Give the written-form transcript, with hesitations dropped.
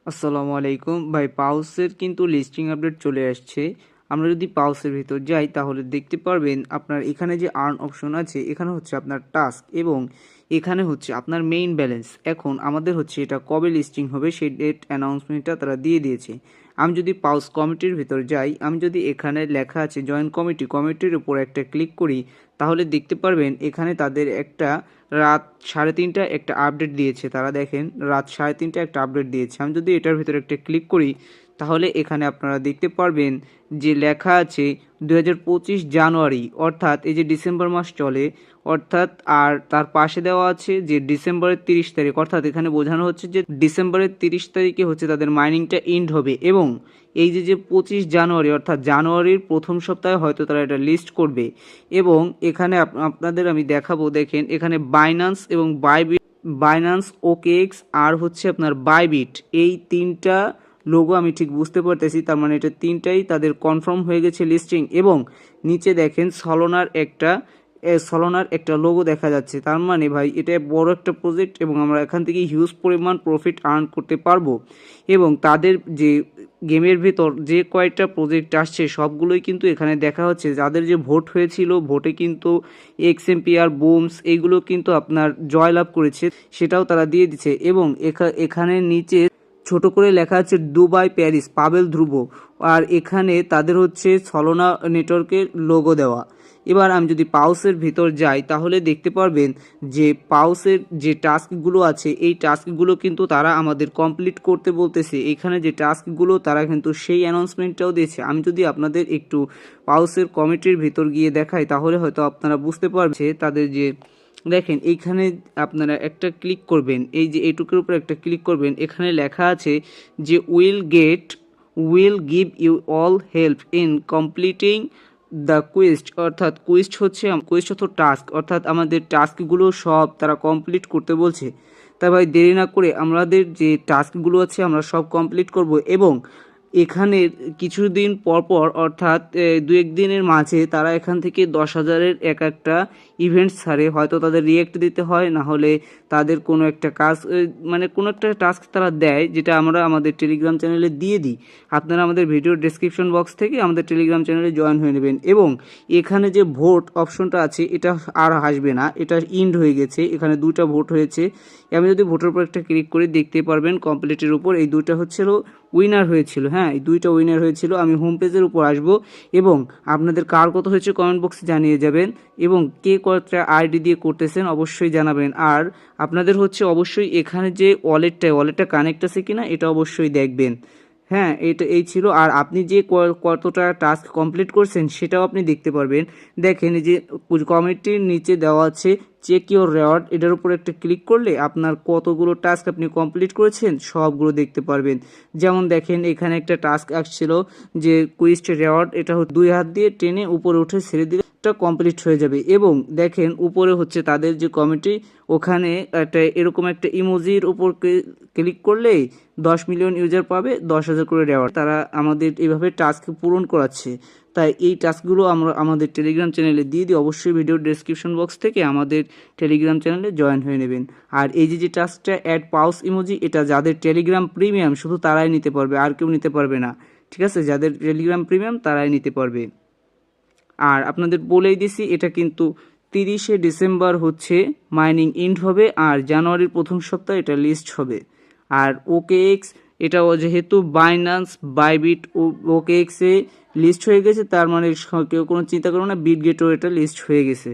আসসালামু আলাইকুম ভাই, পাউসের কিন্তু লিস্টিং আপডেট চলে আসছে। আমরা যদি পাউসের ভিতর যাই তাহলে দেখতে পারবেন আপনার এখানে যে আর্ন অপশন আছে, এখানে হচ্ছে আপনার টাস্ক এবং এখানে হচ্ছে আপনার মেইন ব্যালেন্স। এখন আমাদের হচ্ছে এটা কবে লিস্টিং হবে সেই ডেট অ্যানাউন্সমেন্টটা তারা দিয়ে দিয়েছে। আমি যদি পাউস কমিটির ভিতর যাই, আমি যদি এখানে লেখা আছে জয়েন কমিটির উপর একটা ক্লিক করি, তাহলে দেখতে পারবেন এখানে তাদের একটা রাত 3:30 একটা আপডেট দিয়েছে। তারা দেখেন রাত 3:30 একটা আপডেট দিয়েছে। আমি যদি এটার ভিতরে একটা ক্লিক করি, তাহলে এখানে আপনারা দেখতে পারবেন যে লেখা আছে 2025 জানুয়ারি, অর্থাৎ এই যে ডিসেম্বর মাস চলে, অর্থাৎ আর তার পাশে দেওয়া আছে যে ডিসেম্বরের 30 তারিখ, অর্থাৎ এখানে বোঝানো হচ্ছে যে ডিসেম্বরের 30 তারিখে হচ্ছে তাদের মাইনিংটা এন্ড হবে। এবং এই যে 25 জানুয়ারি অর্থাৎ জানুয়ারির প্রথম সপ্তাহে হয়তো তারা এটা লিস্ট করবে। এবং এখানে আপনাদের আমি দেখাবো, দেখেন এখানে বাইন্যান্স এবং বাইন্যান্স ওকেএক্স আর হচ্ছে আপনার বাইবিট, এই তিনটা লোগো আমি ঠিক বুঝতে পারতেছি, তার মানে এটা তিনটাই তাদের কনফার্ম হয়ে গেছে লিস্টিং। এবং নিচে দেখেন সলোনার একটা লোগো দেখা যাচ্ছে। তার মানে ভাই এটা বড় একটা প্রজেক্ট এবং আমরা এখান থেকে হিউজ পরিমাণ প্রফিট আর্ন করতে পারবো। এবং তাদের যে গেমের ভেতর যে কয়েকটা প্রজেক্ট আসছে সবগুলোই কিন্তু এখানে দেখা হচ্ছে। যাদের যে ভোট হয়েছিল, ভোটে কিন্তু এক্সএমপিআর বুমস এইগুলো কিন্তু আপনার জয়লাভ করেছে, সেটাও তারা দিয়ে দিচ্ছে। এবং এখানে নিচে ছোট করে লেখা আছে দুবাই প্যারিস পাবেল ধ্রুব, আর এখানে তাদের হচ্ছে ছলনা নেটওয়ার্কের লোগো দেওয়া। এবার আমি যদি পাউসের ভিতর যাই তাহলে দেখতে পারবেন যে পাউসের যে টাস্কগুলো আছে এই টাস্কগুলো কিন্তু তারা আমাদের কমপ্লিট করতে বলতেছে। এখানে যে টাস্কগুলো তারা কিন্তু সেই অ্যানাউন্সমেন্টটাও দিয়েছে। আমি যদি আপনাদের একটু পাউসের কমিটির ভিতর গিয়ে দেখাই তাহলে হয়তো আপনারা বুঝতে পারছে তাদের যে দেখেন এইখানে আপনারা একটা ক্লিক করবেন, এই যে এইটুকুর উপর একটা ক্লিক করবেন, এখানে লেখা আছে যে will give you all help in completing the quest, অর্থাৎ কুইস্ট হচ্ছে টাস্ক, অর্থাৎ আমাদের টাস্কগুলো সব তারা কমপ্লিট করতে বলছে। তাই ভাই দেরি না করে আমাদের যে টাস্কগুলো আছে আমরা সব কমপ্লিট করব। এবং এখানে কিছুদিন পর অর্থাৎ 2-1 দিনের মাঝে তারা এখান থেকে 10,000-এর একটা ইভেন্টস ছাড়ে। হয়তো তাদের রিয়েক্ট দিতে হয়, না হলে তাদের কোনো একটা কাজ মানে কোনো একটা টাস্ক তারা দেয়, যেটা আমরা আমাদের টেলিগ্রাম চ্যানেলে দিয়ে দিই। আপনারা আমাদের ভিডিওর ডেসক্রিপশন বক্স থেকে আমাদের টেলিগ্রাম চ্যানেলে জয়েন হয়ে নেবেন। এবং এখানে যে ভোট অপশনটা আছে এটা আর আসবে না, এটা ইন্ড হয়ে গেছে। এখানে 2টা ভোট হয়েছে। আমি যদি ভোটের উপর একটা ক্লিক করে দেখতে পারবেন কমপ্লিটের উপর এই 2টা হচ্ছিল উইনার হয়েছিল। হ্যাঁ, এই 2টা উইনার হয়েছিল। আমি হোম পেজের উপর আসব এবং আপনাদের কার কত হয়েছে কমেন্ট বক্সে জানিয়ে যাবেন। এবং কে কতটা আইডি দিয়ে করতেছেন অবশ্যই জানাবেন। আর আপনাদের হচ্ছে অবশ্যই এখানে যে ওয়ালেটটা কানেক্ট আছে কিনা এটা অবশ্যই দেখবেন। হ্যাঁ, এই ছিল। আর আপনি যে কতটা টাস্ক কমপ্লিট করছেন সেটাও আপনি দেখতে পারবেন। দেখেন এই যে কমিটির নিচে দেওয়া আছে চেক ইউর রেওয়ার্ড, এটার উপর একটা ক্লিক করলে আপনার কতগুলো টাস্ক আপনি কমপ্লিট করেছেন সবগুলো দেখতে পারবেন। যেমন দেখেন এখানে একটা টাস্ক আসছিল যে কুইস্ট রেওয়ার্ড, এটা 2 হাত দিয়ে টেনে উপরে উঠে ছেড়ে দিলে কমপ্লিট হয়ে যাবে। এবং দেখেন উপরে হচ্ছে তাদের যে কমিটি, ওখানে একটা এরকম একটা ইমোজির উপর ক্লিক করলেই 10 মিলিয়ন ইউজার পাবে 10,000 করে রেওয়ার্ড। তারা আমাদের এইভাবে টাস্ক পূরণ করাচ্ছে। তাই এই টাস্কগুলো আমরা আমাদের টেলিগ্রাম চ্যানেলে দিয়ে দিই। অবশ্যই ভিডিওর ডেসক্রিপশন বক্স থেকে আমাদের টেলিগ্রাম চ্যানেলে জয়েন হয়ে নেবেন। আর এই যে টাস্কটা অ্যাড পাউস ইমোজি, এটা যাদের টেলিগ্রাম প্রিমিয়াম শুধু তারাই নিতে পারবে, আর কেউ নিতে পারবে না। ঠিক আছে, যাদের টেলিগ্রাম প্রিমিয়াম তারাই নিতে পারবে। আর আপনাদের বলেই দিছি এটা কিন্তু 30শে ডিসেম্বর হচ্ছে মাইনিং এন্ড হবে, আর জানুয়ারির প্রথম সপ্তাহে এটা লিস্ট হবে। আর ওকেএক্স এটাও যেহেতু বাইন্যান্স বাইবিট ওকেএক্সে লিস্ট হয়ে গেছে, তার মানে কেউ কোনো চিন্তা করো না, বিটগেটও এটা লিস্ট হয়ে গেছে।